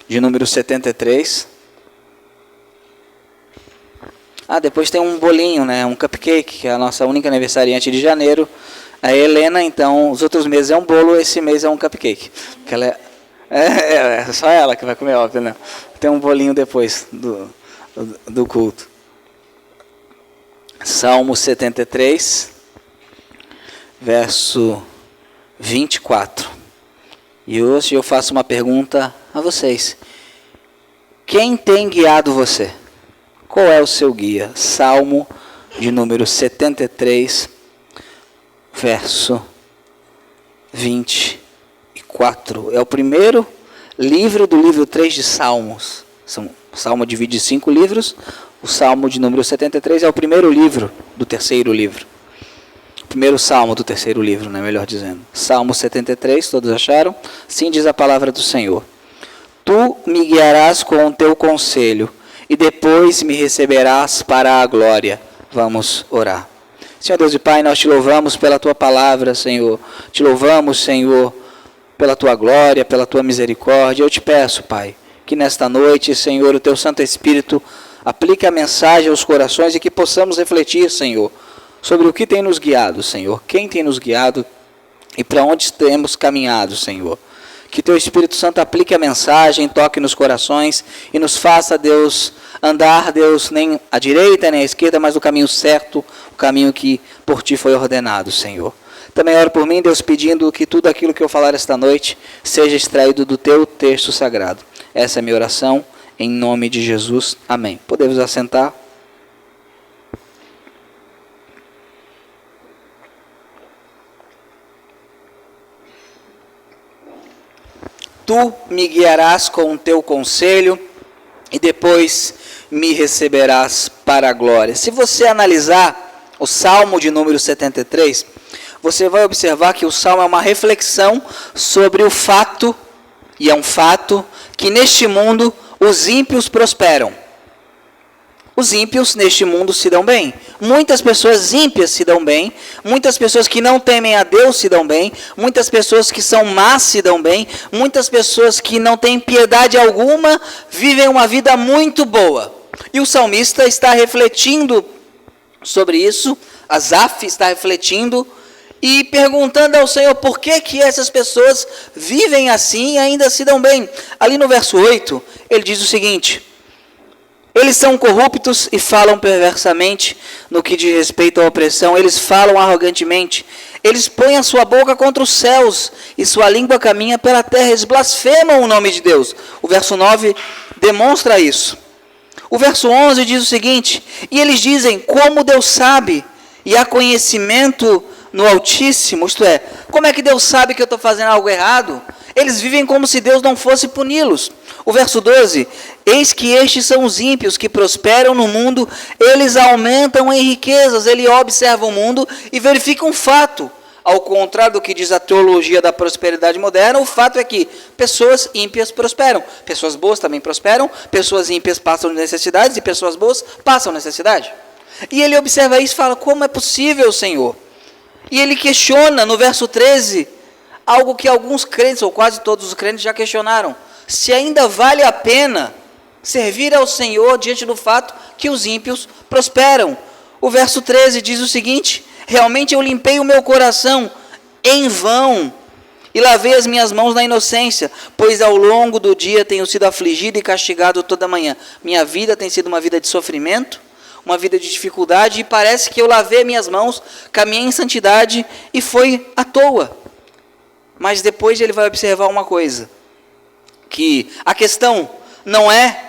de número 73. Depois tem um bolinho, né? Um cupcake, que é a nossa única aniversariante de janeiro. A Helena, então, os outros meses é um bolo, esse mês é um cupcake. Que ela é só ela que vai comer, óbvio, né? Tem um bolinho depois do culto. Salmo 73, verso 24. E hoje eu faço uma pergunta a vocês. Quem tem guiado você? Qual é o seu guia? Salmo de número 73, verso 24. É o primeiro livro do livro 3 de Salmos. O Salmo divide em 5 livros. O Salmo de número 73 é o primeiro livro do terceiro livro. O primeiro salmo do terceiro livro, né, melhor dizendo. Salmo 73, todos acharam? Assim diz a palavra do Senhor. Tu me guiarás com o teu conselho, e depois me receberás para a glória. Vamos orar. Senhor Deus e Pai, nós te louvamos pela tua palavra, Senhor. Te louvamos, Senhor, pela tua glória, pela tua misericórdia. Eu te peço, Pai, que nesta noite, Senhor, o teu Santo Espírito aplique a mensagem aos corações e que possamos refletir, Senhor, sobre o que tem nos guiado, Senhor. Quem tem nos guiado e para onde temos caminhado, Senhor. Que teu Espírito Santo aplique a mensagem, toque nos corações e nos faça, Deus, andar, Deus, nem à direita nem à esquerda, mas no caminho certo, o caminho que por ti foi ordenado, Senhor. Também oro por mim, Deus, pedindo que tudo aquilo que eu falar esta noite seja extraído do teu texto sagrado. Essa é a minha oração, em nome de Jesus. Amém. Podemos assentar? Tu me guiarás com o teu conselho e depois me receberás para a glória. Se você analisar o Salmo de número 73, você vai observar que o Salmo é uma reflexão sobre o fato, e é um fato, que neste mundo os ímpios prosperam. Os ímpios neste mundo se dão bem. Muitas pessoas ímpias se dão bem. Muitas pessoas que não temem a Deus se dão bem. Muitas pessoas que são más se dão bem. Muitas pessoas que não têm piedade alguma vivem uma vida muito boa. E o salmista está refletindo sobre isso. Asaf está refletindo e perguntando ao Senhor por que essas pessoas vivem assim e ainda se dão bem. Ali no verso 8, ele diz o seguinte: eles são corruptos e falam perversamente no que diz respeito à opressão. Eles falam arrogantemente. Eles põem a sua boca contra os céus e sua língua caminha pela terra. Eles blasfemam o nome de Deus. O verso 9 demonstra isso. O verso 11 diz o seguinte: e eles dizem, como Deus sabe, e há conhecimento no Altíssimo. Isto é, como é que Deus sabe que eu estou fazendo algo errado? Eles vivem como se Deus não fosse puni-los. O verso 12, eis que estes são os ímpios que prosperam no mundo, eles aumentam em riquezas. Ele observa o mundo e verifica um fato. Ao contrário do que diz a teologia da prosperidade moderna, o fato é que pessoas ímpias prosperam. Pessoas boas também prosperam, pessoas ímpias passam necessidades e pessoas boas passam necessidade. E ele observa isso e fala, como é possível, Senhor? E ele questiona no verso 13, algo que alguns crentes, ou quase todos os crentes, já questionaram. Se ainda vale a pena servir ao Senhor diante do fato que os ímpios prosperam. O verso 13 diz o seguinte: realmente eu limpei o meu coração em vão e lavei as minhas mãos na inocência, pois ao longo do dia tenho sido afligido e castigado toda manhã. Minha vida tem sido uma vida de sofrimento, uma vida de dificuldade, e parece que eu lavei minhas mãos, caminhei em santidade e foi à toa. Mas depois ele vai observar uma coisa, que a questão não é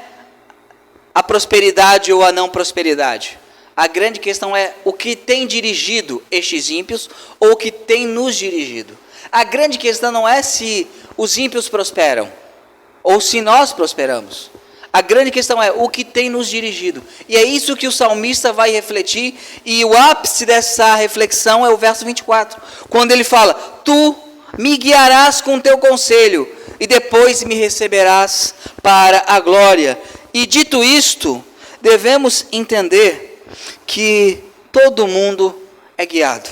a prosperidade ou a não prosperidade. A grande questão é o que tem dirigido estes ímpios ou o que tem nos dirigido. A grande questão não é se os ímpios prosperam ou se nós prosperamos. A grande questão é o que tem nos dirigido. E é isso que o salmista vai refletir, e o ápice dessa reflexão é o verso 24, quando ele fala, tu me guiarás com teu conselho, e depois me receberás para a glória. E dito isto, devemos entender que todo mundo é guiado.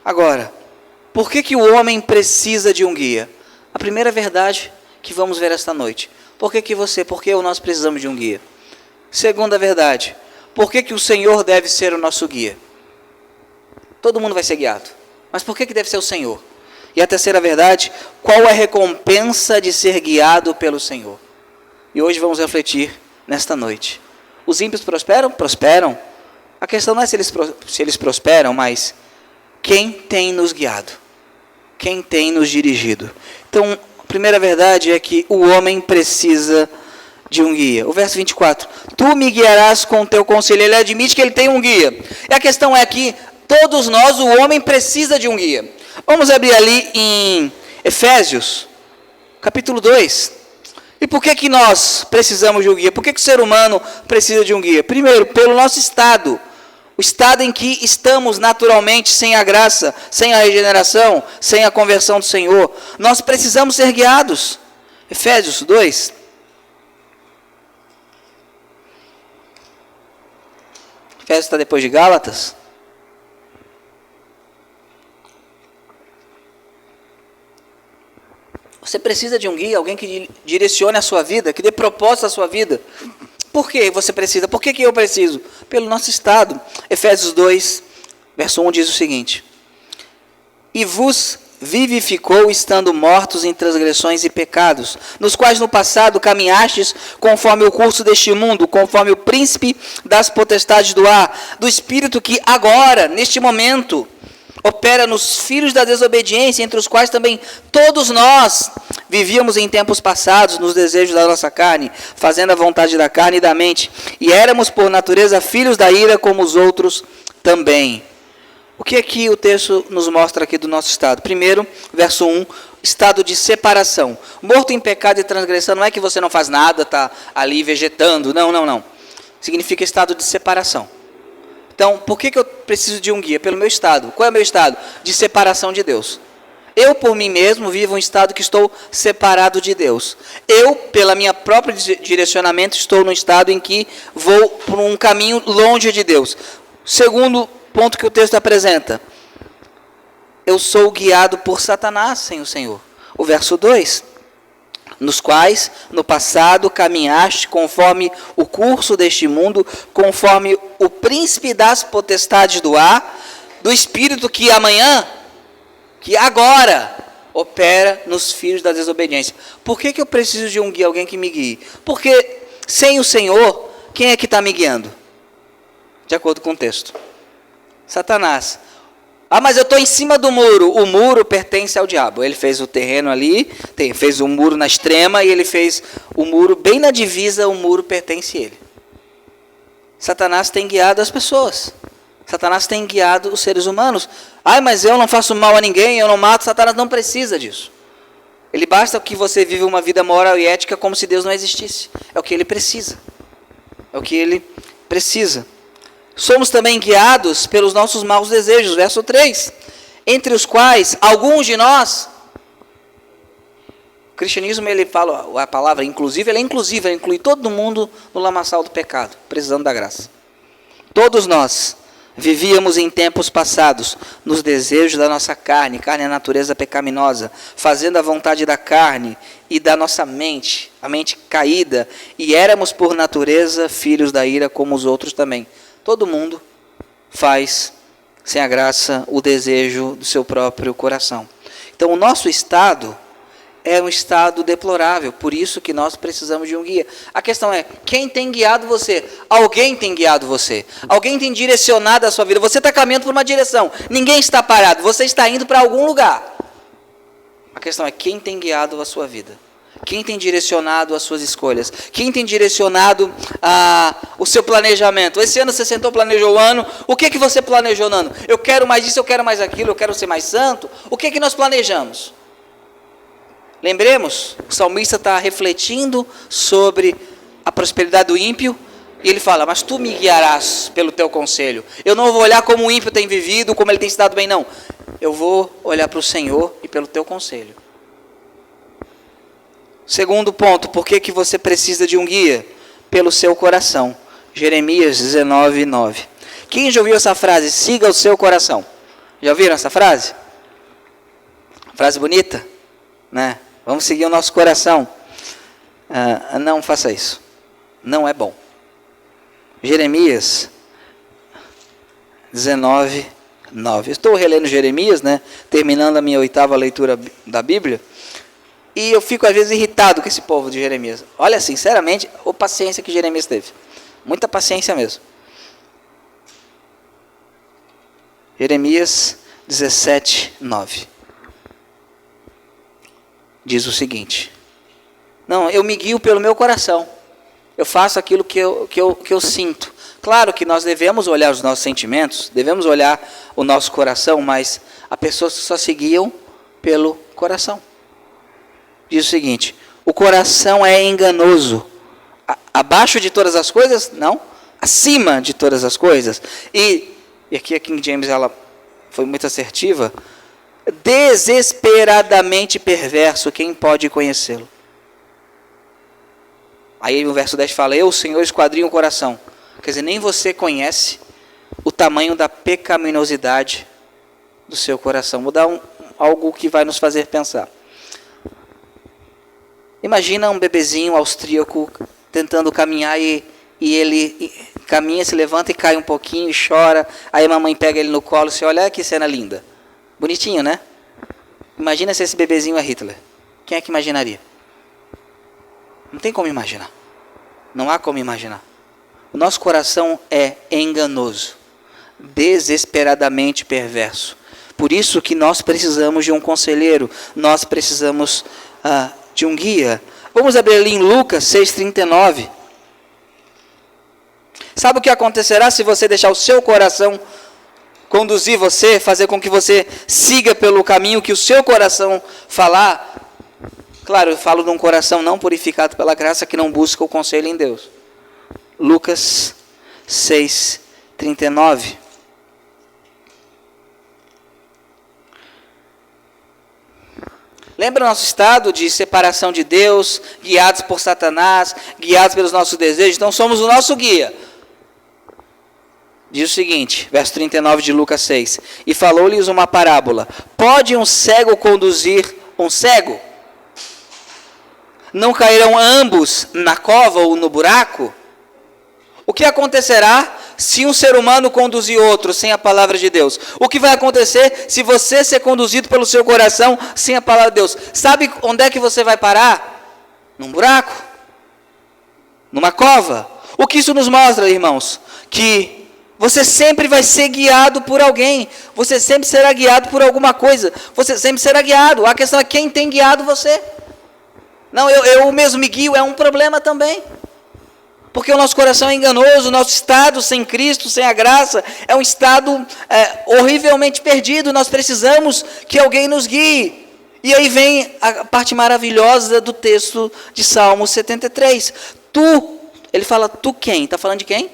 Agora, por que o homem precisa de um guia? A primeira verdade que vamos ver esta noite: Por que você, por que nós precisamos de um guia? Segunda verdade, por que o Senhor deve ser o nosso guia? Todo mundo vai ser guiado, mas por que deve ser o Senhor? E a terceira verdade, qual é a recompensa de ser guiado pelo Senhor? E hoje vamos refletir nesta noite. Os ímpios prosperam? Prosperam. A questão não é se eles prosperam, mas quem tem nos guiado? Quem tem nos dirigido? Então, a primeira verdade é que o homem precisa de um guia. O verso 24, tu me guiarás com o teu conselho. Ele admite que ele tem um guia. E a questão é que todos nós, o homem precisa de um guia. Vamos abrir ali em Efésios, capítulo 2. E por que nós precisamos de um guia? Por que o ser humano precisa de um guia? Primeiro, pelo nosso estado. O estado em que estamos naturalmente, sem a graça, sem a regeneração, sem a conversão do Senhor. Nós precisamos ser guiados. Efésios 2. Efésios está depois de Gálatas. Você precisa de um guia, alguém que direcione a sua vida, que dê propósito à sua vida. Por que você precisa? Por que eu preciso? Pelo nosso estado. Efésios 2, verso 1 diz o seguinte: e vos vivificou estando mortos em transgressões e pecados, nos quais no passado caminhastes conforme o curso deste mundo, conforme o príncipe das potestades do ar, do espírito que agora, neste momento, opera nos filhos da desobediência, entre os quais também todos nós vivíamos em tempos passados nos desejos da nossa carne, fazendo a vontade da carne e da mente, e éramos por natureza filhos da ira como os outros também. O que aqui o texto nos mostra aqui do nosso estado? Primeiro, verso 1, estado de separação. Morto em pecado e transgressão, não é que você não faz nada, está ali vegetando, não. Significa estado de separação. Então, por que eu preciso de um guia? Pelo meu estado. Qual é o meu estado? De separação de Deus. Eu, por mim mesmo, vivo um estado que estou separado de Deus. Eu, pela minha própria direcionamento, estou num estado em que vou por um caminho longe de Deus. Segundo ponto que o texto apresenta. Eu sou guiado por Satanás sem o Senhor. O verso 2. Nos quais, no passado, caminhaste conforme o curso deste mundo, conforme o príncipe das potestades do ar, do espírito que amanhã, que agora, opera nos filhos da desobediência. Por que eu preciso de um guia, alguém que me guie? Porque sem o Senhor, quem é que está me guiando? De acordo com o texto. Satanás. Ah, mas eu estou em cima do muro. O muro pertence ao diabo. Ele fez o terreno ali, fez um muro na extrema e ele fez o muro bem na divisa, o muro pertence a ele. Satanás tem guiado as pessoas. Satanás tem guiado os seres humanos. Ah, mas eu não faço mal a ninguém, eu não mato. Satanás não precisa disso. Ele basta que você viva uma vida moral e ética como se Deus não existisse. É o que ele precisa. É o que ele precisa. Somos também guiados pelos nossos maus desejos, verso 3, entre os quais alguns de nós, o cristianismo, ele fala a palavra inclusive, ele é inclusivo, ele inclui todo mundo no lamaçal do pecado, precisando da graça. Todos nós vivíamos em tempos passados, nos desejos da nossa carne, carne é a natureza pecaminosa, fazendo a vontade da carne e da nossa mente, a mente caída, e éramos por natureza filhos da ira como os outros também. Todo mundo faz, sem a graça, o desejo do seu próprio coração. Então, o nosso estado é um estado deplorável, por isso que nós precisamos de um guia. A questão é, quem tem guiado você? Alguém tem guiado você. Alguém tem direcionado a sua vida. Você está caminhando por uma direção. Ninguém está parado. Você está indo para algum lugar. A questão é, quem tem guiado a sua vida? Quem tem direcionado as suas escolhas? Quem tem direcionado o seu planejamento? Esse ano você sentou, planejou o ano. O que você planejou no ano? Eu quero mais isso, eu quero mais aquilo, eu quero ser mais santo. O que nós planejamos? Lembremos, o salmista está refletindo sobre a prosperidade do ímpio. E ele fala, mas tu me guiarás pelo teu conselho. Eu não vou olhar como o ímpio tem vivido, como ele tem se dado bem, não. Eu vou olhar para o Senhor e pelo teu conselho. Segundo ponto, por que você precisa de um guia? Pelo seu coração. Jeremias 19, 9. Quem já ouviu essa frase? Siga o seu coração. Já ouviram essa frase? Frase bonita, né? Vamos seguir o nosso coração. não faça isso. Não é bom. Jeremias 19, 9. Estou relendo Jeremias, né? Terminando a minha 8ª leitura da Bíblia. E eu fico às vezes irritado com esse povo de Jeremias. Olha, sinceramente, a paciência que Jeremias teve. Muita paciência mesmo. Jeremias 17, 9. Diz o seguinte: não, eu me guio pelo meu coração. Eu faço aquilo que eu sinto. Claro que nós devemos olhar os nossos sentimentos, devemos olhar o nosso coração, mas há pessoas que só se guiam pelo coração. Diz o seguinte: o coração é enganoso. Abaixo de todas as coisas? Não. Acima de todas as coisas. E aqui a King James ela foi muito assertiva. Desesperadamente perverso, quem pode conhecê-lo? Aí no verso 10 fala: eu, Senhor, esquadrinho o coração. Quer dizer, nem você conhece o tamanho da pecaminosidade do seu coração. Vou dar algo que vai nos fazer pensar. Imagina um bebezinho austríaco tentando caminhar e ele caminha, se levanta e cai um pouquinho e chora. Aí a mamãe pega ele no colo e diz: olha que cena linda. Bonitinho, né? Imagina se esse bebezinho é Hitler. Quem é que imaginaria? Não tem como imaginar. Não há como imaginar. O nosso coração é enganoso, desesperadamente perverso. Por isso que nós precisamos de um conselheiro, nós precisamos de um guia. Vamos abrir ali em Lucas 6,39. Sabe o que acontecerá se você deixar o seu coração conduzir você, fazer com que você siga pelo caminho que o seu coração falar? Claro, eu falo de um coração não purificado pela graça, que não busca o conselho em Deus. Lucas 6,39. Lembra o nosso estado de separação de Deus, guiados por Satanás, guiados pelos nossos desejos? Então somos o nosso guia. Diz o seguinte, verso 39 de Lucas 6. E falou-lhes uma parábola: pode um cego conduzir um cego? Não cairão ambos na cova ou no buraco? O que acontecerá se um ser humano conduzir outro sem a palavra de Deus? O que vai acontecer se você ser conduzido pelo seu coração sem a palavra de Deus? Sabe onde é que você vai parar? Num buraco? Numa cova? O que isso nos mostra, irmãos? Que você sempre vai ser guiado por alguém. Você sempre será guiado por alguma coisa. Você sempre será guiado. A questão é quem tem guiado você. Não, eu mesmo me guio, é um problema também. Porque o nosso coração é enganoso, o nosso estado sem Cristo, sem a graça, é um estado horrivelmente perdido. Nós precisamos que alguém nos guie. E aí vem a parte maravilhosa do texto de Salmo 73. Ele fala, tu quem? Está falando de quem?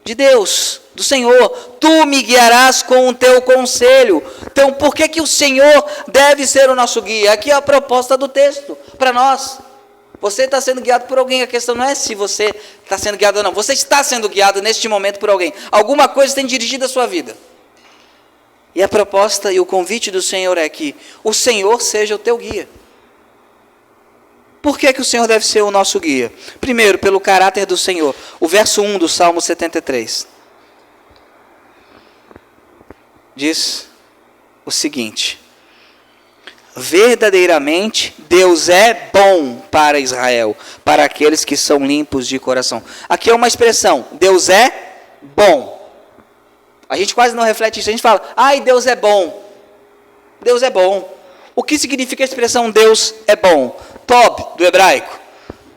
De Deus, do Senhor. Tu me guiarás com o teu conselho. Então, por que o Senhor deve ser o nosso guia? Aqui é a proposta do texto para nós. Você está sendo guiado por alguém. A questão não é se você está sendo guiado ou não. Você está sendo guiado neste momento por alguém. Alguma coisa tem dirigido a sua vida. E a proposta e o convite do Senhor é que o Senhor seja o teu guia. Por que o Senhor deve ser o nosso guia? Primeiro, pelo caráter do Senhor. O verso 1 do Salmo 73. Diz o seguinte: verdadeiramente Deus é bom para Israel, para aqueles que são limpos de coração. Aqui é uma expressão, Deus é bom. A gente quase não reflete isso, a gente fala, ai, Deus é bom. Deus é bom. O que significa a expressão Deus é bom? Tob, do hebraico.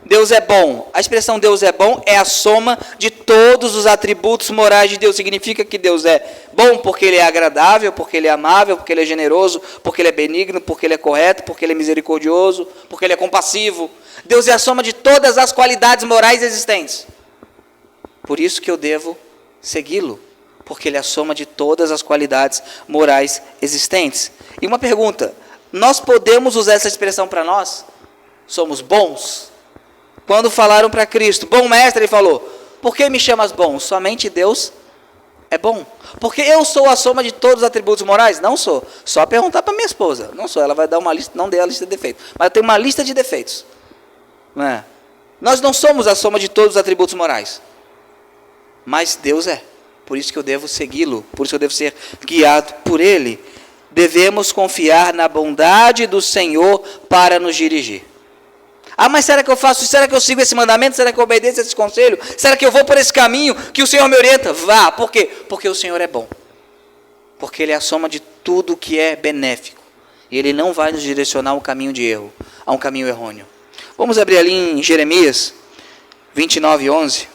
Deus é bom. A expressão Deus é bom é a soma de todos os atributos morais de Deus. Significa que Deus é bom porque Ele é agradável, porque Ele é amável, porque Ele é generoso, porque Ele é benigno, porque Ele é correto, porque Ele é misericordioso, porque Ele é compassivo. Deus é a soma de todas as qualidades morais existentes. Por isso que eu devo segui-lo, porque Ele é a soma de todas as qualidades morais existentes. E uma pergunta, nós podemos usar essa expressão para nós? Somos bons? Quando falaram para Cristo, bom mestre, Ele falou, por que me chamas bom? Somente Deus é bom. Porque eu sou a soma de todos os atributos morais? Não sou. Só perguntar para minha esposa. Não sou. Ela vai dar uma lista, não dê a lista de defeitos. Mas eu tenho uma lista de defeitos. Não é? Nós não somos a soma de todos os atributos morais. Mas Deus é. Por isso que eu devo segui-lo. Por isso que eu devo ser guiado por Ele. Devemos confiar na bondade do Senhor para nos dirigir. Ah, mas será que eu faço? Será que eu sigo esse mandamento? Será que eu obedeço esse conselho? Será que eu vou por esse caminho que o Senhor me orienta? Vá. Por quê? Porque o Senhor é bom. Porque Ele é a soma de tudo que é benéfico. E Ele não vai nos direcionar a um caminho de erro, a um caminho errôneo. Vamos abrir ali em Jeremias 29:11.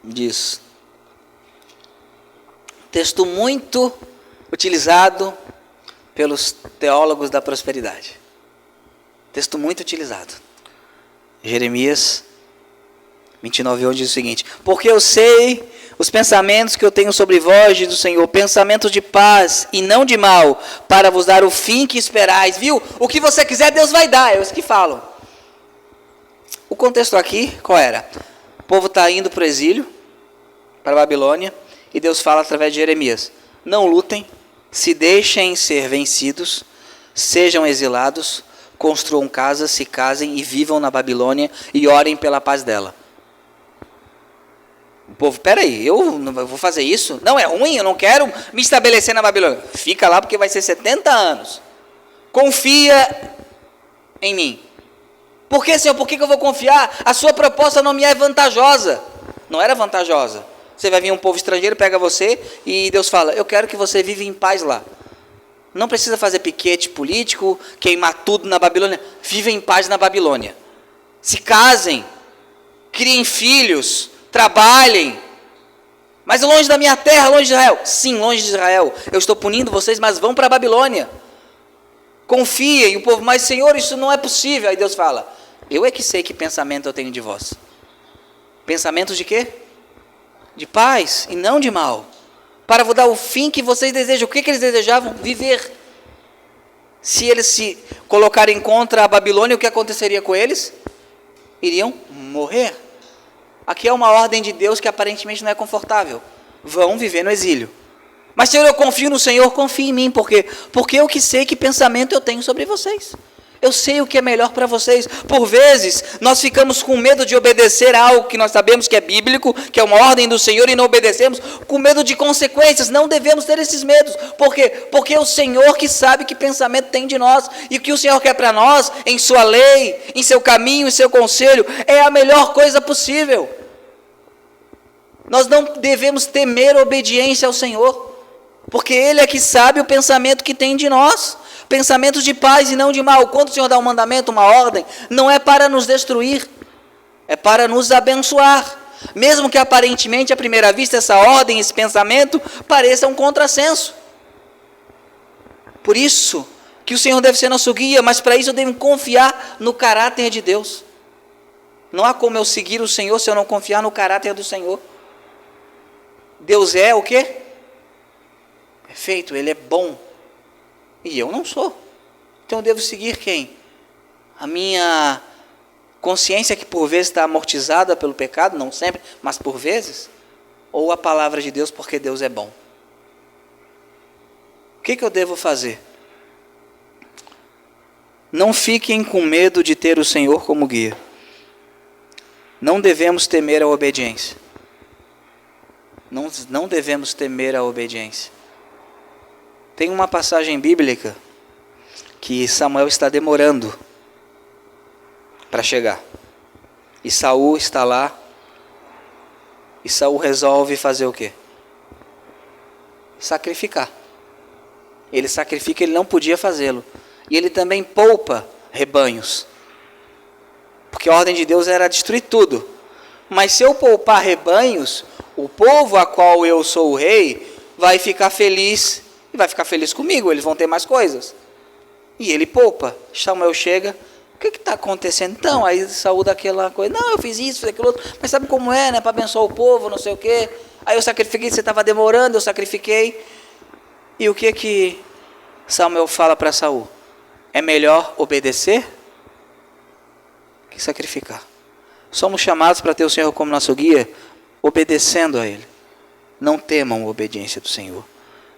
Diz, texto muito utilizado pelos teólogos da prosperidade. Texto muito utilizado. Jeremias 29:11 diz o seguinte: porque eu sei os pensamentos que eu tenho sobre vós, diz o Senhor, pensamentos de paz e não de mal, para vos dar o fim que esperais. Viu? O que você quiser, Deus vai dar, é isso que falam. O contexto aqui, qual era? O povo está indo para o exílio, para a Babilônia, e Deus fala através de Jeremias: não lutem, se deixem ser vencidos, sejam exilados, construam casas, se casem e vivam na Babilônia e orem pela paz dela. O povo, peraí, eu vou fazer isso? Não, é ruim, eu não quero me estabelecer na Babilônia. Fica lá porque vai ser 70 anos. Confia em mim. Por que, Senhor? Por que eu vou confiar? A sua proposta não me é vantajosa. Não era vantajosa. Você vai vir um povo estrangeiro, pega você e Deus fala: eu quero que você viva em paz lá. Não precisa fazer piquete político, queimar tudo na Babilônia. Viva em paz na Babilônia. Se casem, criem filhos, trabalhem. Mas longe da minha terra, longe de Israel. Sim, longe de Israel. Eu estou punindo vocês, mas vão para a Babilônia. Confiem. O povo, mas Senhor, isso não é possível. Aí Deus fala: eu é que sei que pensamento eu tenho de vós. Pensamentos de quê? De paz e não de mal, para vos dar o fim que vocês desejam. O que eles desejavam? Viver. Se eles se colocarem contra a Babilônia, o que aconteceria com eles? Iriam morrer. Aqui é uma ordem de Deus que aparentemente não é confortável. Vão viver no exílio. Mas Senhor, eu confio no Senhor, confie em mim. Por quê? Porque eu que sei que pensamento eu tenho sobre vocês. Eu sei o que é melhor para vocês. Por vezes, nós ficamos com medo de obedecer a algo que nós sabemos que é bíblico, que é uma ordem do Senhor, e não obedecemos, com medo de consequências. Não devemos ter esses medos. Por quê? Porque é o Senhor que sabe que pensamento tem de nós, e o que o Senhor quer para nós, em sua lei, em seu caminho, em seu conselho, é a melhor coisa possível. Nós não devemos temer a obediência ao Senhor, porque Ele é que sabe o pensamento que tem de nós. Pensamentos de paz e não de mal. Quando o Senhor dá um mandamento, uma ordem, não é para nos destruir, é para nos abençoar. Mesmo que aparentemente, à primeira vista, essa ordem, esse pensamento, pareça um contrassenso. Por isso que o Senhor deve ser nosso guia, mas para isso eu devo confiar no caráter de Deus. Não há como eu seguir o Senhor se eu não confiar no caráter do Senhor. Deus é o quê? Perfeito, Ele é bom. E eu não sou. Então eu devo seguir quem? A minha consciência, que por vezes está amortizada pelo pecado, não sempre, mas por vezes? Ou a palavra de Deus, porque Deus é bom? O que eu devo fazer? Não fiquem com medo de ter o Senhor como guia. Não devemos temer a obediência. Não devemos temer a obediência. Tem uma passagem bíblica que Samuel está demorando para chegar. E Saul está lá. E Saul resolve fazer o quê? Sacrificar. Ele sacrifica, ele não podia fazê-lo. E ele também poupa rebanhos. Porque a ordem de Deus era destruir tudo. Mas se eu poupar rebanhos, o povo a qual eu sou o rei vai ficar feliz. E vai ficar feliz comigo, eles vão ter mais coisas. E ele poupa. Samuel chega: o que está acontecendo? Então, aí Saul dá aquela coisa: não, eu fiz isso, fiz aquilo outro. Mas sabe como é, né? Para abençoar o povo, não sei o quê. Aí eu sacrifiquei, você estava demorando, eu sacrifiquei. E o que Samuel fala para Saul? É melhor obedecer que sacrificar. somos chamados para ter o Senhor como nosso guia, obedecendo a Ele. Não temam a obediência do Senhor.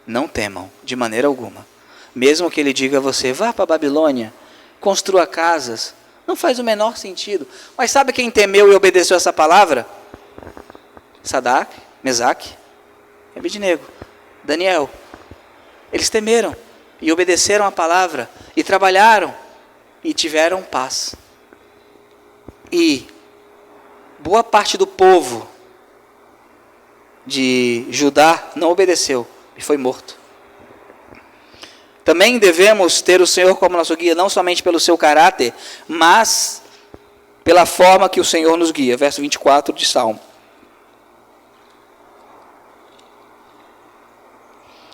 Não temam, de maneira alguma. Mesmo que Ele diga a você, vá para a Babilônia, construa casas, não faz o menor sentido. Mas sabe quem temeu e obedeceu essa palavra? Sadraque, Mesaque e Abednego, Daniel. Eles temeram e obedeceram a palavra e trabalharam e tiveram paz. E boa parte do povo de Judá não obedeceu e foi morto. Também devemos ter o Senhor como nosso guia, não somente pelo seu caráter, mas pela forma que o Senhor nos guia. Verso 24 de Salmo.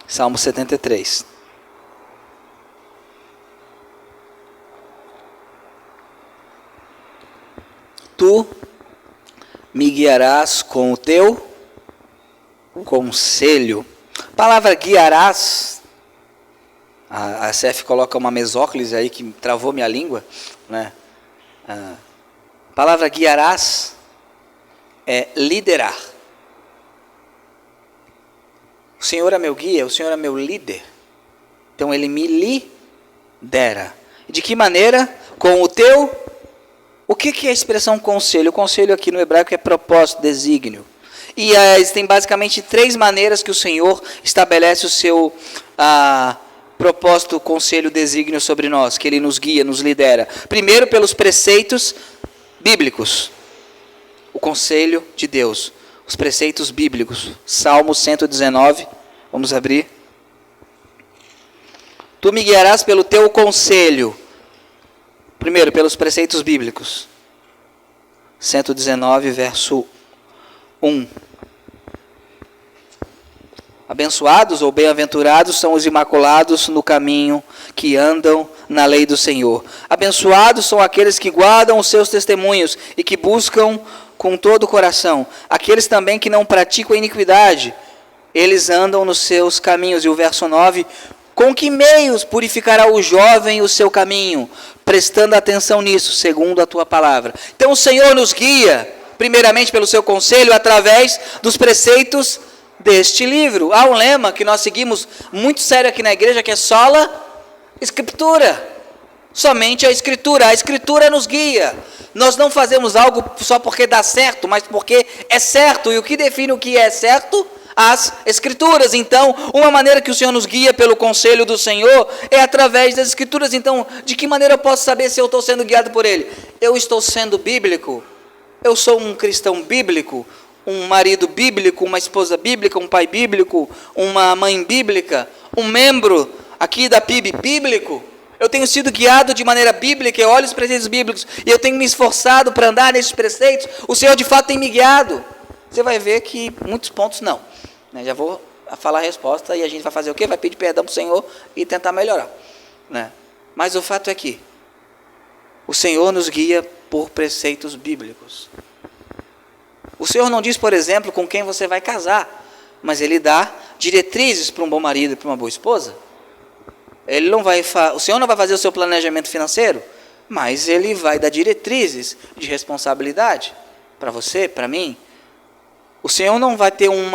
Salmo 73. Tu me guiarás com o teu conselho. A palavra guiarás, a SF coloca uma mesóclise aí que travou minha língua, né? A palavra guiarás é liderar. O Senhor é meu guia, o Senhor é meu líder. Então Ele me lidera. De que maneira? Com o teu... O que é a expressão conselho? O conselho aqui no hebraico é propósito, desígnio. E existem basicamente 3 maneiras que o Senhor estabelece o seu propósito, conselho, desígnio sobre nós, que Ele nos guia, nos lidera. Primeiro, pelos preceitos bíblicos. O conselho de Deus. Os preceitos bíblicos. Salmo 119. Vamos abrir. Tu me guiarás pelo teu conselho. Primeiro, pelos preceitos bíblicos. 119, verso 1. Abençoados ou bem-aventurados são os imaculados no caminho que andam na lei do Senhor. Abençoados são aqueles que guardam os seus testemunhos e que buscam com todo o coração. Aqueles também que não praticam a iniquidade, eles andam nos seus caminhos. E o verso 9, com que meios purificará o jovem o seu caminho? Prestando atenção nisso, segundo a tua palavra. Então o Senhor nos guia, primeiramente pelo seu conselho, através dos preceitos deste livro. Há um lema que nós seguimos muito sério aqui na igreja, que é sola escritura. Somente a Escritura nos guia. Nós não fazemos algo só porque dá certo, mas porque é certo. E o que define o que é certo? As Escrituras. Então, uma maneira que o Senhor nos guia pelo conselho do Senhor é através das Escrituras. Então, de que maneira eu posso saber se eu estou sendo guiado por Ele? Eu estou sendo bíblico? Eu sou um cristão bíblico? Um marido bíblico? Uma esposa bíblica? Um pai bíblico? Uma mãe bíblica? Um membro aqui da PIB bíblico? Eu tenho sido guiado de maneira bíblica, eu olho os preceitos bíblicos e eu tenho me esforçado para andar nesses preceitos. O Senhor de fato tem me guiado. Você vai ver que muitos pontos não. Já vou falar a resposta e a gente vai fazer o quê? Vai pedir perdão para o Senhor e tentar melhorar. Mas o fato é que o Senhor nos guia por preceitos bíblicos. O Senhor não diz, por exemplo, com quem você vai casar, mas Ele dá diretrizes para um bom marido e para uma boa esposa. O Senhor não vai fazer o seu planejamento financeiro, mas Ele vai dar diretrizes de responsabilidade para você, para mim. O Senhor não vai ter um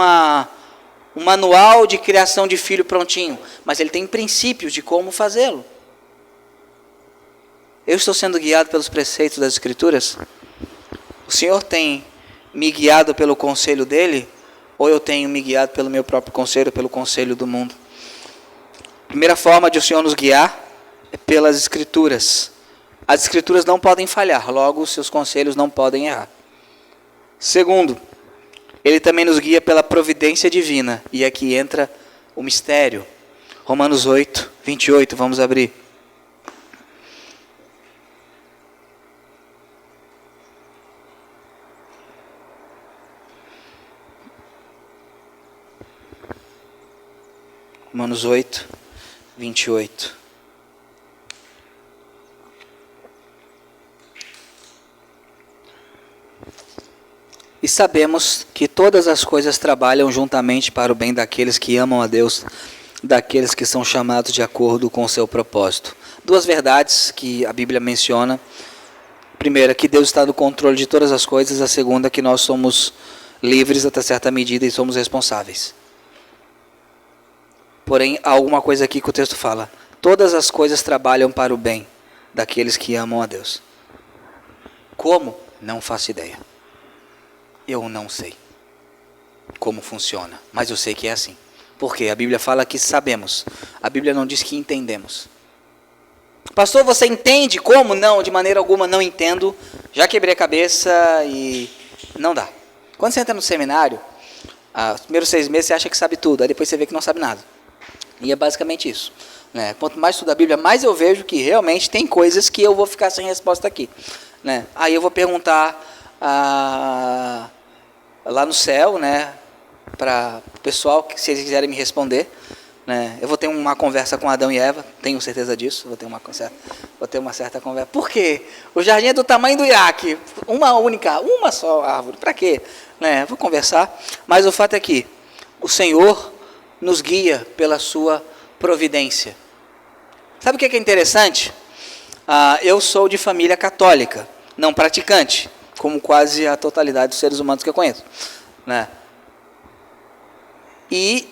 manual de criação de filho prontinho, mas Ele tem princípios de como fazê-lo. Eu estou sendo guiado pelos preceitos das Escrituras? O Senhor tem me guiado pelo conselho dEle? Ou eu tenho me guiado pelo meu próprio conselho, pelo conselho do mundo? A primeira forma de o Senhor nos guiar é pelas Escrituras. As Escrituras não podem falhar, logo os seus conselhos não podem errar. Segundo, Ele também nos guia pela providência divina. E aqui entra o mistério. Romanos 8, 28, vamos abrir. Romanos 8, 28. E sabemos que todas as coisas trabalham juntamente para o bem daqueles que amam a Deus, daqueles que são chamados de acordo com o seu propósito. Duas verdades que a Bíblia menciona Primeira, que Deus está no controle de todas as coisas. A segunda, que nós somos livres até certa medida e somos responsáveis. Porém, há alguma coisa aqui que o texto fala. Todas as coisas trabalham para o bem daqueles que amam a Deus. Como? Não faço ideia. Eu não sei como funciona, mas eu sei que é assim. Porque a Bíblia fala que sabemos. A Bíblia não diz que entendemos. Pastor, você entende como? Não, de maneira alguma não entendo. Já quebrei a cabeça e não dá. Quando você entra no seminário, os primeiros 6 meses você acha que sabe tudo, aí depois você vê que não sabe nada. E é basicamente isso. Né? Quanto mais estudo a Bíblia, mais eu vejo que realmente tem coisas que eu vou ficar sem resposta aqui. Né? Aí eu vou perguntar lá no céu, né, para o pessoal, que se eles quiserem me responder. Né? Eu vou ter uma conversa com Adão e Eva, tenho certeza disso, vou ter uma certa conversa. Por quê? O jardim é do tamanho do Iraque, uma só árvore, para quê? Né? Vou conversar, mas o fato é que o Senhor nos guia pela sua providência. Sabe o que é interessante? Eu sou de família católica, não praticante, como quase a totalidade dos seres humanos que eu conheço. Né? E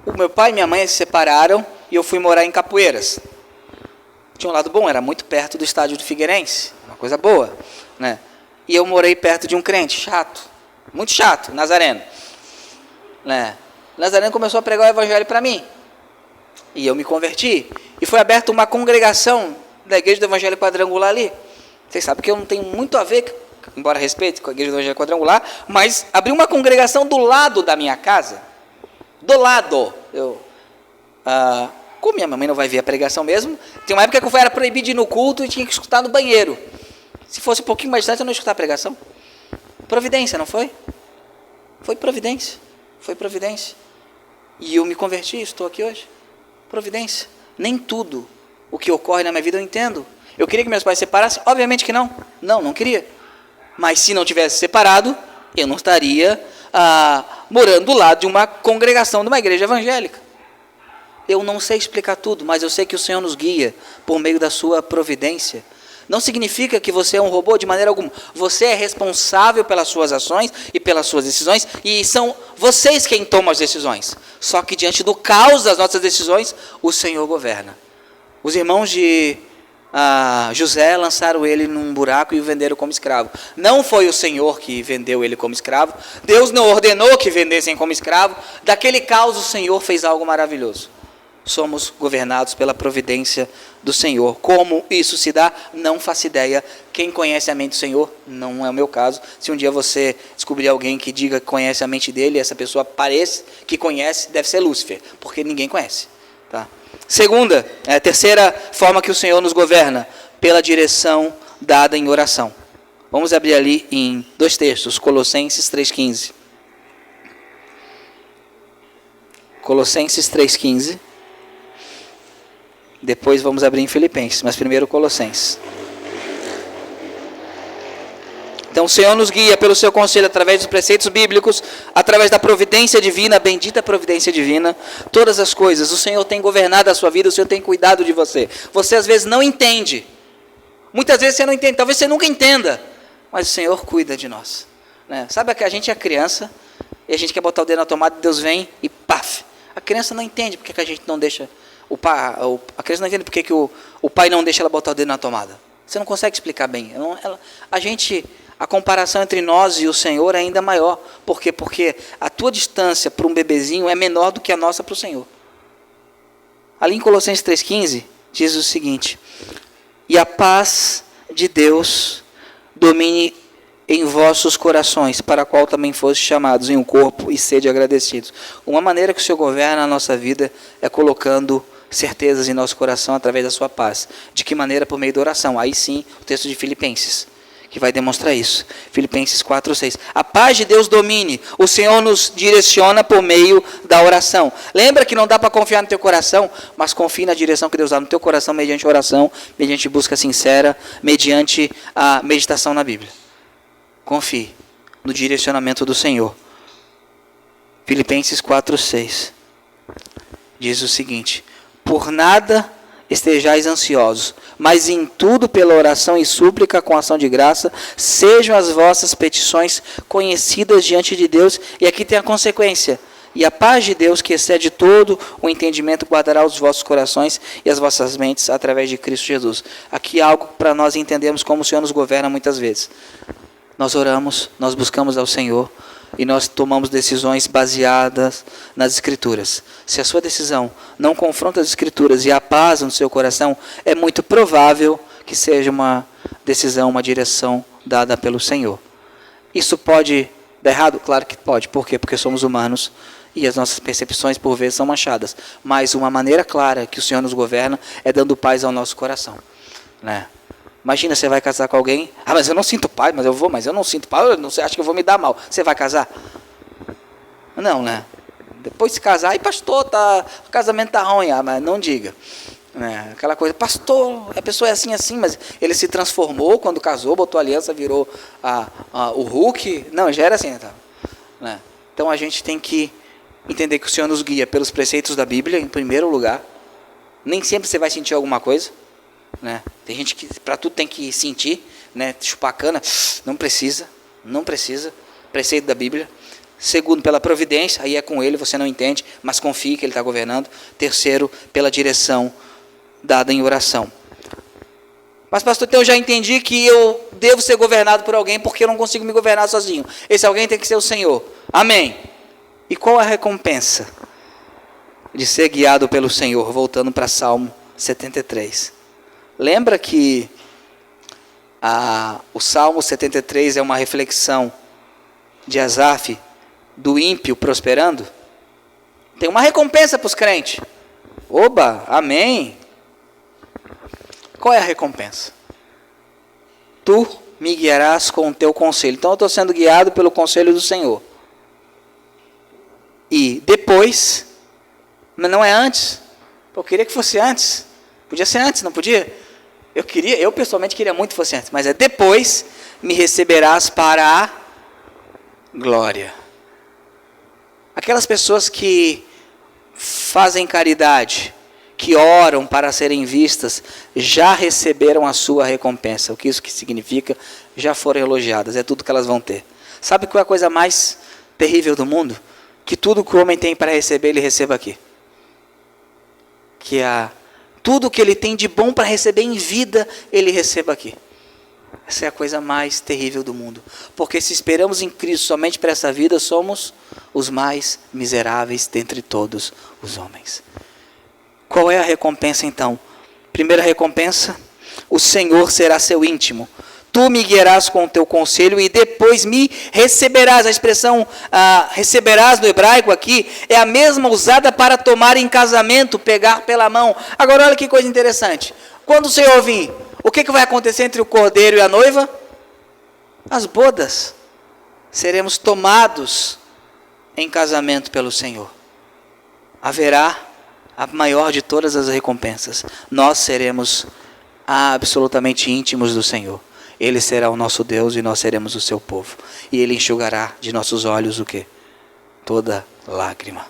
o meu pai e minha mãe se separaram e eu fui morar em Capoeiras. Tinha um lado bom, era muito perto do estádio do Figueirense, uma coisa boa. Né? E eu morei perto de um crente chato, muito chato, Nazareno. Né? Nazareno começou a pregar o evangelho para mim. E eu me converti. E foi aberta uma congregação da Igreja do Evangelho Quadrangular ali. Vocês sabem que eu não tenho muito a ver, embora respeite, com a Igreja do Evangelho Quadrangular, mas abriu uma congregação do lado da minha casa. Do lado. Como minha mamãe não vai ver a pregação mesmo, tem uma época que eu era proibido de ir no culto e tinha que escutar no banheiro. Se fosse um pouquinho mais distante, eu não ia escutar a pregação. Providência, não foi? Foi providência. Foi providência. E eu me converti, estou aqui hoje. Providência. Nem tudo o que ocorre na minha vida eu entendo. Eu queria que meus pais se separassem? Obviamente que não. Não queria. Mas se não tivesse separado, eu não estaria morando do lado de uma congregação, de uma igreja evangélica. Eu não sei explicar tudo, mas eu sei que o Senhor nos guia por meio da sua providência. Não significa que você é um robô de maneira alguma. Você é responsável pelas suas ações e pelas suas decisões, e são vocês quem tomam as decisões. Só que diante do caos das nossas decisões, o Senhor governa. Os irmãos de José lançaram ele num buraco e o venderam como escravo. Não foi o Senhor que vendeu ele como escravo. Deus não ordenou que vendessem como escravo. Daquele caos o Senhor fez algo maravilhoso. Somos governados pela providência do Senhor. Como isso se dá? Não faço ideia. Quem conhece a mente do Senhor? Não é o meu caso. Se um dia você descobrir alguém que diga que conhece a mente dele, essa pessoa parece que conhece, deve ser Lúcifer, porque ninguém conhece. Tá? Terceira forma que o Senhor nos governa, pela direção dada em oração. Vamos abrir ali em 2 textos, Colossenses 3,15. Colossenses 3,15. Depois vamos abrir em Filipenses, mas primeiro Colossenses. Então o Senhor nos guia pelo seu conselho através dos preceitos bíblicos, através da providência divina, a bendita providência divina, todas as coisas. O Senhor tem governado a sua vida, o Senhor tem cuidado de você. Você às vezes não entende. Muitas vezes você não entende, talvez você nunca entenda, mas o Senhor cuida de nós. Né? Sabe que a gente é criança e a gente quer botar o dedo na tomada e Deus vem e paf. A criança não entende porque que a gente não deixa... A criança não entende porque que o pai não deixa ela botar o dedo na tomada. Você não consegue explicar bem. A comparação entre nós e o Senhor é ainda maior. Por quê? Porque a tua distância para um bebezinho é menor do que a nossa para o Senhor. Ali em Colossenses 3,15, diz o seguinte: e a paz de Deus domine em vossos corações, para a qual também fostes chamados em um corpo, e sede agradecidos. Uma maneira que o Senhor governa a nossa vida é colocando certezas em nosso coração através da sua paz. De que maneira? Por meio da oração. Aí sim, o texto de Filipenses, que vai demonstrar isso. Filipenses 4:6. A paz de Deus domine. O Senhor nos direciona por meio da oração. Lembra que não dá para confiar no teu coração, mas confie na direção que Deus dá no teu coração mediante oração, mediante busca sincera, mediante a meditação na Bíblia. Confie no direcionamento do Senhor. Filipenses 4:6 diz o seguinte: por nada estejais ansiosos, mas em tudo pela oração e súplica com ação de graça, sejam as vossas petições conhecidas diante de Deus. E aqui tem a consequência. E a paz de Deus, que excede todo o entendimento, guardará os vossos corações e as vossas mentes através de Cristo Jesus. Aqui é algo para nós entendermos como o Senhor nos governa muitas vezes. Nós oramos, nós buscamos ao Senhor e nós tomamos decisões baseadas nas Escrituras. Se a sua decisão não confronta as Escrituras e a paz no seu coração, é muito provável que seja uma decisão, uma direção dada pelo Senhor. Isso pode dar errado? Claro que pode. Por quê? Porque somos humanos e as nossas percepções por vezes são manchadas. Mas uma maneira clara que o Senhor nos governa é dando paz ao nosso coração, né? Imagina, você vai casar com alguém, mas eu não sinto paz, mas eu não sinto paz, você acha que eu vou me dar mal? Você vai casar? Não, né? Depois de se casar, pastor, o casamento está ruim, mas não diga. Né? Aquela coisa, pastor, a pessoa é assim, mas ele se transformou quando casou, botou aliança, virou o Hulk. Não, já era assim. Tá? Né? Então a gente tem que entender que o Senhor nos guia pelos preceitos da Bíblia, em primeiro lugar. Nem sempre você vai sentir alguma coisa. Né? Tem gente que para tudo tem que sentir, né? Chupar cana, não precisa, preceito da Bíblia. Segundo, pela providência, aí é com ele, você não entende, mas confie que ele está governando. Terceiro, pela direção dada em oração. Mas pastor, então eu já entendi que eu devo ser governado por alguém porque eu não consigo me governar sozinho. Esse alguém tem que ser o Senhor. Amém. E qual a recompensa de ser guiado pelo Senhor? Voltando para Salmo 73. Lembra que o Salmo 73 é uma reflexão de Asaf, do ímpio prosperando? Tem uma recompensa para os crentes. Oba, amém. Qual é a recompensa? Tu me guiarás com o teu conselho. Então eu estou sendo guiado pelo conselho do Senhor. E depois, mas não é antes. Eu queria que fosse antes. Podia ser antes, não podia? Eu pessoalmente queria muito que fosse antes, mas é depois me receberás para a glória. Aquelas pessoas que fazem caridade, que oram para serem vistas, já receberam a sua recompensa. O que isso que significa? Já foram elogiadas, é tudo que elas vão ter. Sabe qual é a coisa mais terrível do mundo? Que tudo que o homem tem para receber, ele receba aqui. Tudo que ele tem de bom para receber em vida, ele receba aqui. Essa é a coisa mais terrível do mundo. Porque se esperamos em Cristo somente para essa vida, somos os mais miseráveis dentre todos os homens. Qual é a recompensa então? Primeira recompensa, o Senhor será seu íntimo. Tu me guiarás com o teu conselho e depois me receberás. A expressão receberás no hebraico aqui é a mesma usada para tomar em casamento, pegar pela mão. Agora olha que coisa interessante. Quando o Senhor vir, o que vai acontecer entre o cordeiro e a noiva? As bodas. Seremos tomados em casamento pelo Senhor. Haverá a maior de todas as recompensas. Nós seremos absolutamente íntimos do Senhor. Ele será o nosso Deus e nós seremos o seu povo. E Ele enxugará de nossos olhos o quê? Toda lágrima.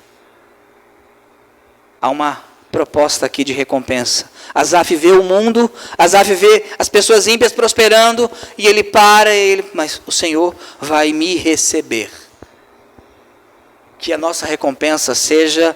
Há uma proposta aqui de recompensa. Asaf vê o mundo, Asaf vê as pessoas ímpias prosperando, e ele para, mas o Senhor vai me receber. Que a nossa recompensa seja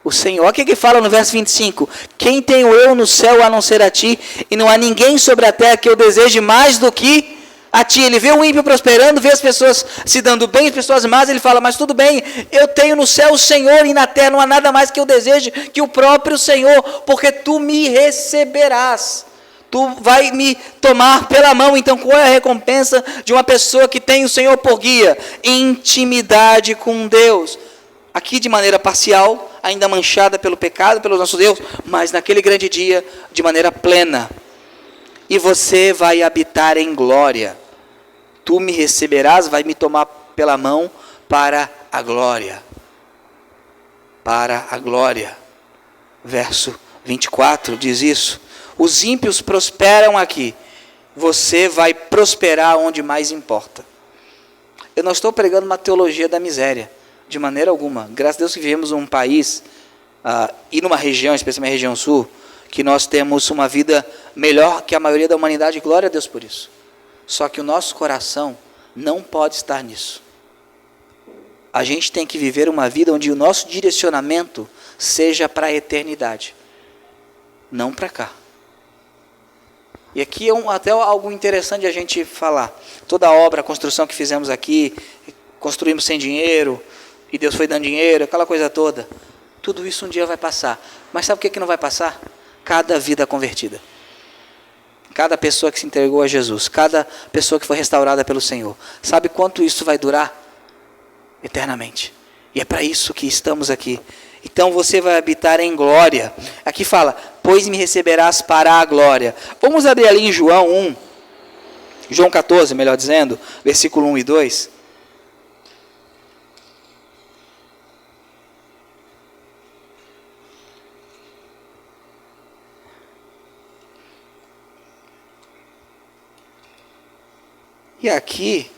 o Senhor. Olha o que fala no verso 25. Quem tenho eu no céu a não ser a ti, e não há ninguém sobre a terra que eu deseje mais do que a ti. Ele vê o ímpio prosperando, vê as pessoas se dando bem, as pessoas más, ele fala, mas tudo bem, eu tenho no céu o Senhor, e na terra não há nada mais que eu deseje que o próprio Senhor, porque tu me receberás. Tu vai me tomar pela mão. Então qual é a recompensa de uma pessoa que tem o Senhor por guia? Intimidade com Deus. Aqui de maneira parcial, ainda manchada pelo pecado, pelo nosso Deus, mas naquele grande dia, de maneira plena. E você vai habitar em glória. Tu me receberás, vai me tomar pela mão para a glória. Para a glória. Verso 24 diz isso. Os ímpios prosperam aqui. Você vai prosperar onde mais importa. Eu não estou pregando uma teologia da miséria. De maneira alguma. Graças a Deus que vivemos num país e numa região, especialmente a região sul, que nós temos uma vida melhor que a maioria da humanidade, glória a Deus por isso. Só que o nosso coração não pode estar nisso. A gente tem que viver uma vida onde o nosso direcionamento seja para a eternidade, não para cá. E aqui é até algo interessante a gente falar. Toda a obra, a construção que fizemos aqui, construímos sem dinheiro, e Deus foi dando dinheiro, aquela coisa toda. Tudo isso um dia vai passar. Mas sabe o que não vai passar? Cada vida convertida. Cada pessoa que se entregou a Jesus. Cada pessoa que foi restaurada pelo Senhor. Sabe quanto isso vai durar? Eternamente. E é para isso que estamos aqui. Então você vai habitar em glória. Aqui fala, pois me receberás para a glória. Vamos abrir ali em João 1. João 14, melhor dizendo. Versículo 1 e 2. E aqui,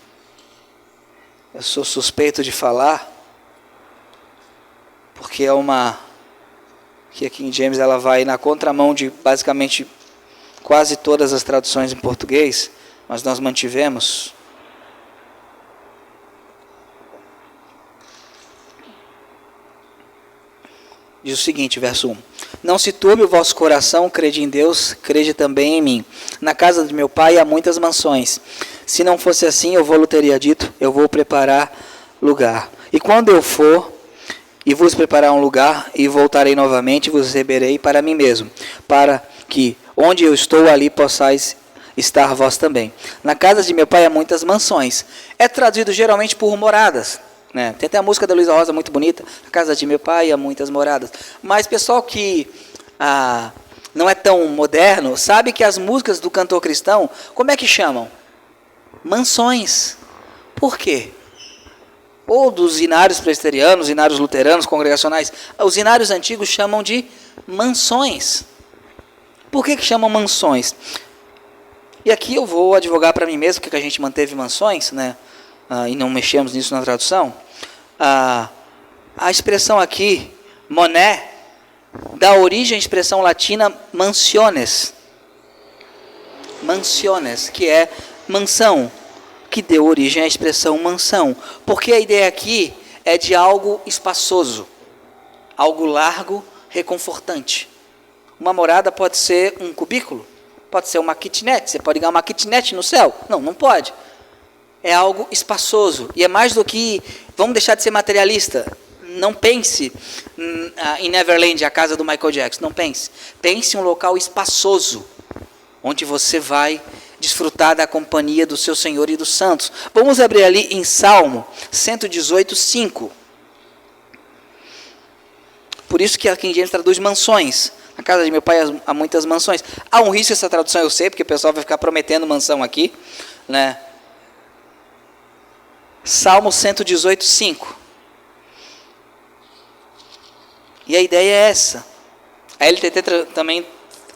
eu sou suspeito de falar, porque é que a King James ela vai na contramão de basicamente quase todas as traduções em português, mas nós mantivemos. Diz o seguinte, verso 1. Não se turbe o vosso coração, crede em Deus, crede também em mim. Na casa de meu pai há muitas mansões. Se não fosse assim, eu vou-lhe teria dito, eu vou preparar lugar. E quando eu for, e vos preparar um lugar, e voltarei novamente, e vos receberei para mim mesmo, para que, onde eu estou, ali possais estar vós também. Na casa de meu pai há muitas mansões. É traduzido geralmente por moradas. Né? Tem até a música da Luísa Rosa muito bonita, na casa de meu pai há muitas moradas. Mas pessoal que não é tão moderno, sabe que as músicas do cantor cristão, como é que chamam? Mansões. Por quê? Ou dos inários presbiterianos, inários luteranos, congregacionais, os inários antigos chamam de mansões. Por que chamam mansões? E aqui eu vou advogar para mim mesmo, porque a gente manteve mansões, né? E não mexemos nisso na tradução. A expressão aqui, moné, dá origem à expressão latina mansiones. Mansiones, que é mansão, que deu origem à expressão mansão. Porque a ideia aqui é de algo espaçoso, algo largo, reconfortante. Uma morada pode ser um cubículo, pode ser uma kitnet. Você pode ganhar uma kitnet no céu? Não, não pode. É algo espaçoso. E é mais do que... Vamos deixar de ser materialista. Não pense em Neverland, a casa do Michael Jackson. Não pense. Pense em um local espaçoso, onde você vai desfrutar da companhia do seu Senhor e dos santos. Vamos abrir ali em Salmo 118, 5. Por isso que a King James traduz mansões. Na casa de meu pai há muitas mansões. Há um risco essa tradução, eu sei, porque o pessoal vai ficar prometendo mansão aqui, né? Salmo 118, 5. E a ideia é essa. A LTT também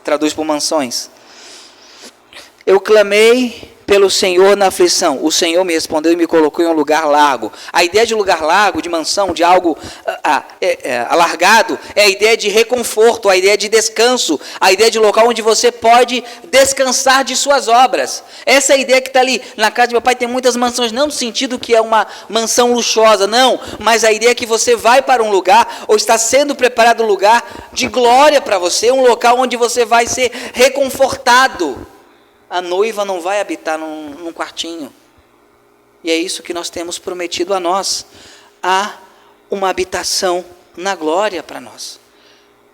traduz por mansões. Eu clamei pelo Senhor na aflição. O Senhor me respondeu e me colocou em um lugar largo. A ideia de lugar largo, de mansão, de algo alargado, é a ideia de reconforto, a ideia de descanso, a ideia de local onde você pode descansar de suas obras. Essa é a ideia que está ali. Na casa de meu pai tem muitas mansões, não no sentido que é uma mansão luxuosa, não, mas a ideia é que você vai para um lugar, ou está sendo preparado um lugar de glória para você, um local onde você vai ser reconfortado. A noiva não vai habitar num quartinho. E é isso que nós temos prometido a nós. Há uma habitação na glória para nós.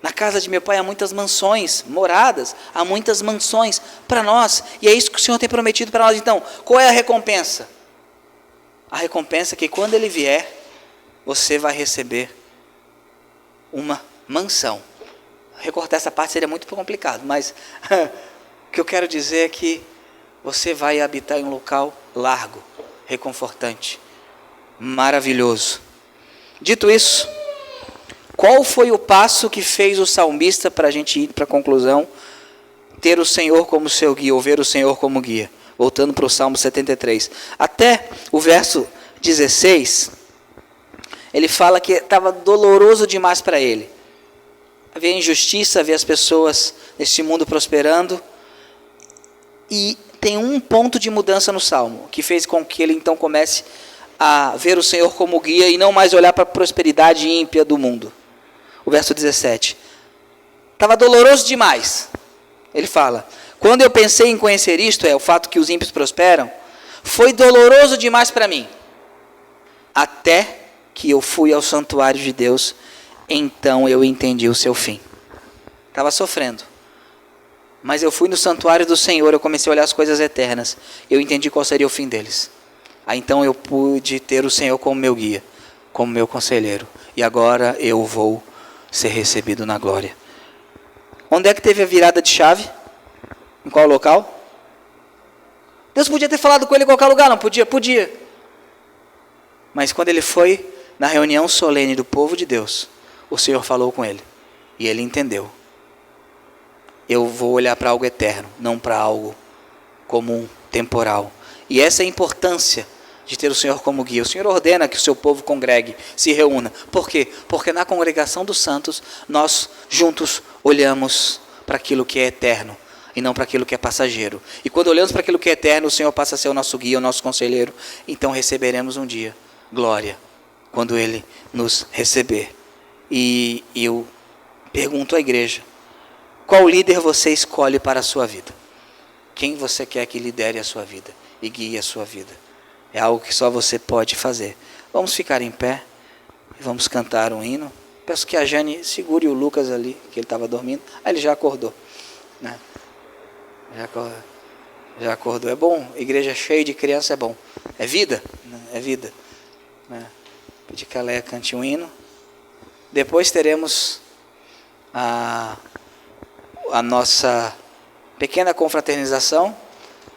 Na casa de meu pai há muitas mansões, moradas, há muitas mansões para nós. E é isso que o Senhor tem prometido para nós. Então, qual é a recompensa? A recompensa é que quando Ele vier, você vai receber uma mansão. Recortar essa parte seria muito complicado, mas... O que eu quero dizer é que você vai habitar em um local largo, reconfortante, maravilhoso. Dito isso, qual foi o passo que fez o salmista para a gente ir para a conclusão? Ter o Senhor como seu guia, ou ver o Senhor como guia. Voltando para o Salmo 73. Até o verso 16, ele fala que estava doloroso demais para ele. Havia injustiça, havia as pessoas este mundo prosperando. E tem um ponto de mudança no Salmo, que fez com que ele então comece a ver o Senhor como guia e não mais olhar para a prosperidade ímpia do mundo. O verso 17. Estava doloroso demais. Ele fala, quando eu pensei em conhecer isto, o fato que os ímpios prosperam, foi doloroso demais para mim. Até que eu fui ao santuário de Deus, então eu entendi o seu fim. Estava sofrendo. Mas eu fui no santuário do Senhor, eu comecei a olhar as coisas eternas. Eu entendi qual seria o fim deles. Aí então eu pude ter o Senhor como meu guia, como meu conselheiro. E agora eu vou ser recebido na glória. Onde é que teve a virada de chave? Em qual local? Deus podia ter falado com ele em qualquer lugar, não podia? Podia. Mas quando ele foi na reunião solene do povo de Deus, o Senhor falou com ele. E ele entendeu. Eu vou olhar para algo eterno, não para algo comum, temporal. E essa é a importância de ter o Senhor como guia. O Senhor ordena que o seu povo congregue, se reúna. Por quê? Porque na congregação dos santos, nós juntos olhamos para aquilo que é eterno e não para aquilo que é passageiro. E quando olhamos para aquilo que é eterno, o Senhor passa a ser o nosso guia, o nosso conselheiro. Então receberemos um dia glória, quando Ele nos receber. E eu pergunto à igreja, qual líder você escolhe para a sua vida? Quem você quer que lidere a sua vida e guie a sua vida? É algo que só você pode fazer. Vamos ficar em pé e vamos cantar um hino. Peço que a Jane segure o Lucas ali, que ele estava dormindo. Ele já acordou, né? Já acordou. É bom, igreja cheia de criança é bom. É vida, né? É vida. Né? Pedir que a Leia cante um hino. Depois teremos a nossa pequena confraternização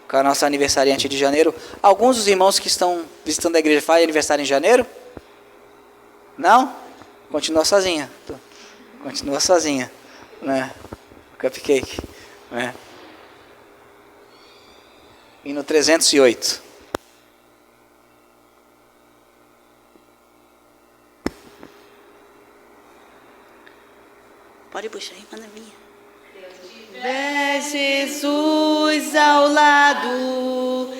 com a nossa aniversariante de janeiro. Alguns dos irmãos que estão visitando a igreja fazem aniversário em janeiro? Não? Continua sozinha. Continua sozinha. Né? Cupcake. Né? Hino 308. Pode puxar aí, manda minha. Tiver Jesus ao lado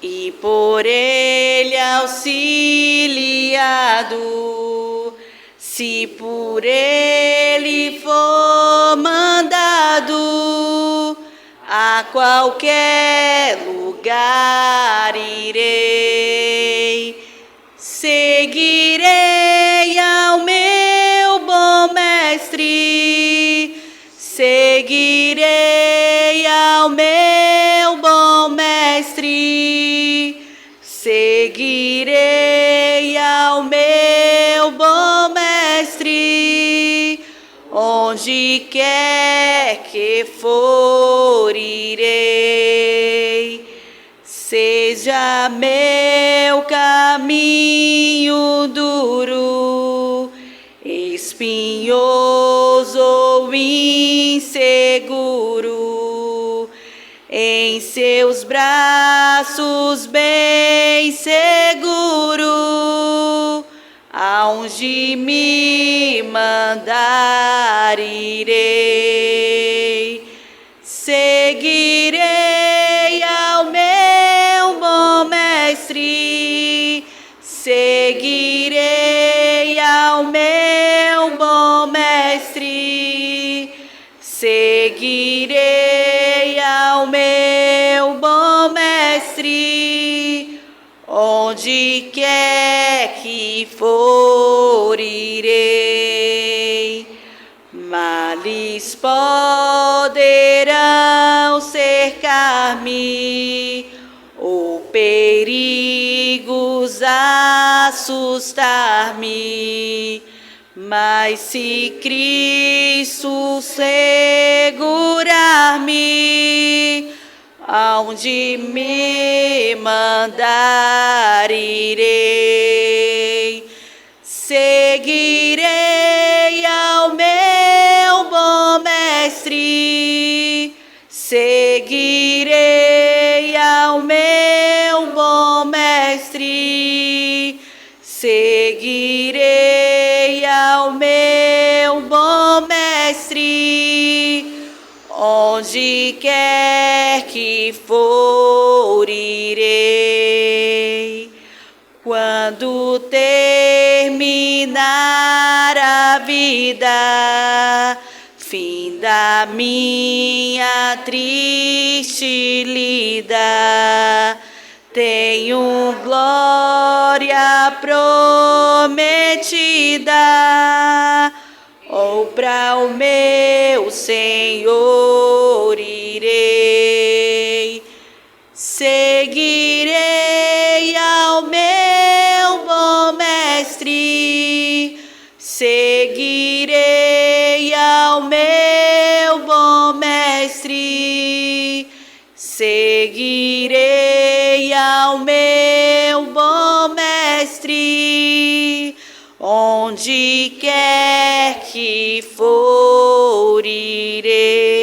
e por ele auxiliado, se por ele for mandado, a qualquer lugar irei, seguirei ao meu bom mestre, seguirei ao meu bom mestre, seguirei ao meu bom mestre, onde quer que for irei, seja meu caminho duro, espinhoso ou inseguro, em seus braços bem seguro, aonde me mandar irei, seguirei ao meu bom mestre, seguirei ao meu bom mestre, seguirei ao meu bom mestre, onde quer que for irei. Males poderão cercar-me, ou perigos assustar-me, mas se Cristo segurar-me, aonde me mandar irei, seguirei ao meu bom mestre, seguirei ao meu bom mestre, seguirei ao meu bom mestre, onde quer que for, irei. Quando terminar a vida, fim da minha triste lida, tenho glória prometida, ou para o meu Senhor irei. Seguirei ao meu bom mestre, seguirei ao meu bom mestre, seguirei ao meu bom mestre, onde quer que for, irei.